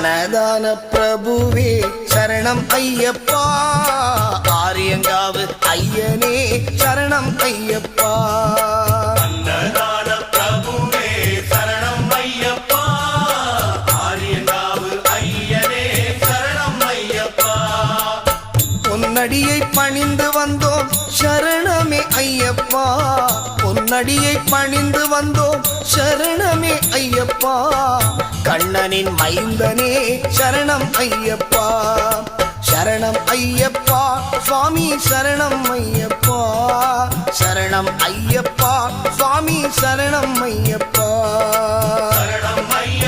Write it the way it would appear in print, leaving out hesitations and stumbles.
அன்னதான பிரபுவே சரணம் ஐயப்பா, ஆரியங்காவு ஐயனே சரணம் ஐயப்பா. அன்னதான பிரபுவே சரணம் ஐயப்பா, ஆரியங்காவு ஐயனே சரணம் ஐயப்பா. பொன்னடியை பணிந்து வந்தோம் சரணமே ஐயப்பா, பொன்னடியை பணிந்து வந்தோம் சரணமே ஐயப்பா. கண்ணனின் மைந்தனே சரணம் ஐயப்பா, சரணம் ஐயப்பா சுவாமி சரணம் ஐயப்பா, சரணம் ஐயப்பா சுவாமி சரணம் ஐயப்பா. சரணம் ஐயப்பா